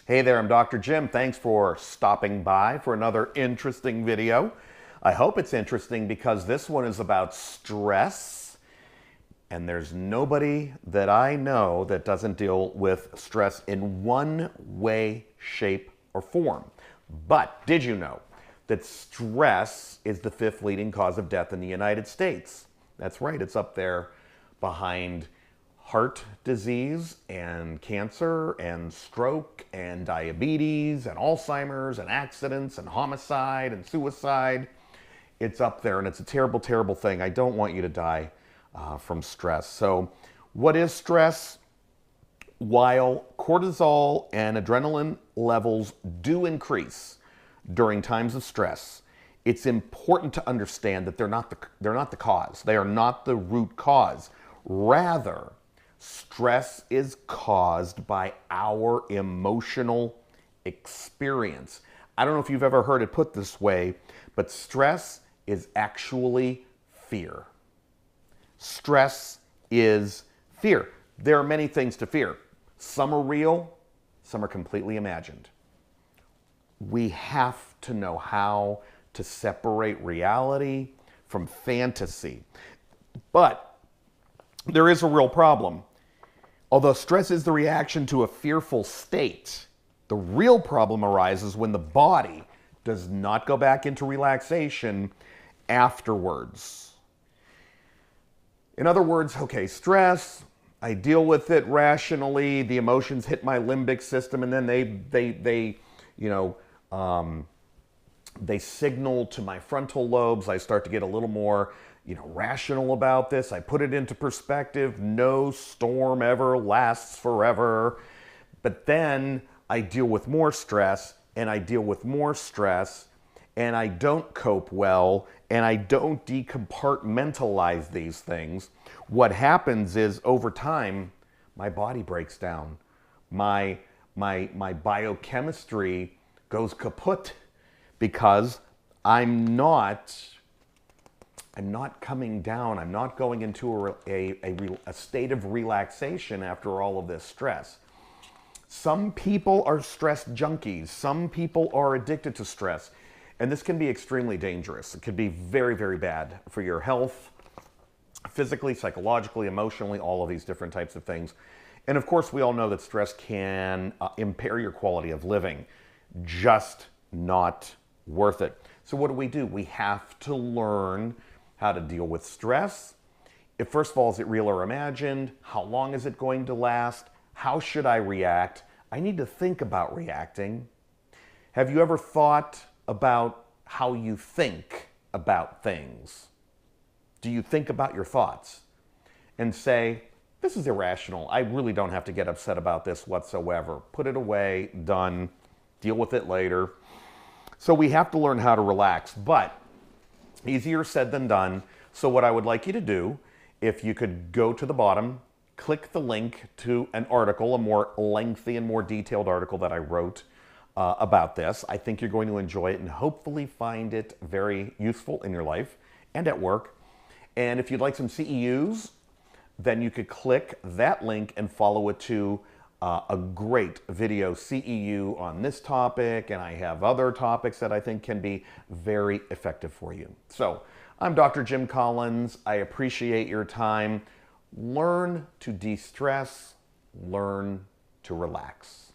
Hey there, I'm Dr. Jim. Thanks for stopping by for another interesting video. I hope it's interesting because this one is about stress, and there's nobody that I know that doesn't deal with stress in one way, shape, or form. But did you know that stress is the fifth leading cause of death in the United States? That's right, it's up there behind heart disease and cancer and stroke and diabetes and Alzheimer's and accidents and homicide and suicide. It's up there, and it's a terrible, terrible thing. I don't want you to die from stress. So what is stress? While cortisol and adrenaline levels do increase during times of stress, it's important to understand that they're not the cause. They are not the root cause. Rather, stress is caused by our emotional experience. I don't know if you've ever heard it put this way, but stress is actually fear. Stress is fear. There are many things to fear. Some are real, some are completely imagined. We have to know how to separate reality from fantasy. But there is a real problem. Although stress is the reaction to a fearful state, the real problem arises when the body does not go back into relaxation afterwards. In other words, okay, stress, I deal with it rationally, the emotions hit my limbic system, and then they signal to my frontal lobes. I start to get a little more rational about this. I put it into perspective. No storm ever lasts forever. But then I deal with more stress, and I deal with more stress, and I don't cope well, and I don't decompartmentalize these things. What happens is over time, my body breaks down. My biochemistry goes kaput because I'm not coming down. I'm not going into a state of relaxation after all of this stress. Some people are stress junkies. Some people are addicted to stress. And this can be extremely dangerous. It could be very, very bad for your health, physically, psychologically, emotionally, all of these different types of things. And of course, we all know that stress can impair your quality of living. Just not worth it. So what do? We have to learn how to deal with stress. First of all, is it real or imagined? How long is it going to last? How should I react? I need to think about reacting. Have you ever thought about how you think about things? Do you think about your thoughts and say, this is irrational. I really don't have to get upset about this whatsoever. Put it away, done, deal with it later. So we have to learn how to relax, but easier said than done. So what I would like you to do, if you could go to the bottom, click the link to an article, a more lengthy and more detailed article that I wrote about this. I think you're going to enjoy it and hopefully find it very useful in your life and at work. And if you'd like some CEUs, then you could click that link and follow it to a great video CEU on this topic, and I have other topics that I think can be very effective for you. So I'm Dr. Jim Collins. I appreciate your time. Learn to de-stress, learn to relax.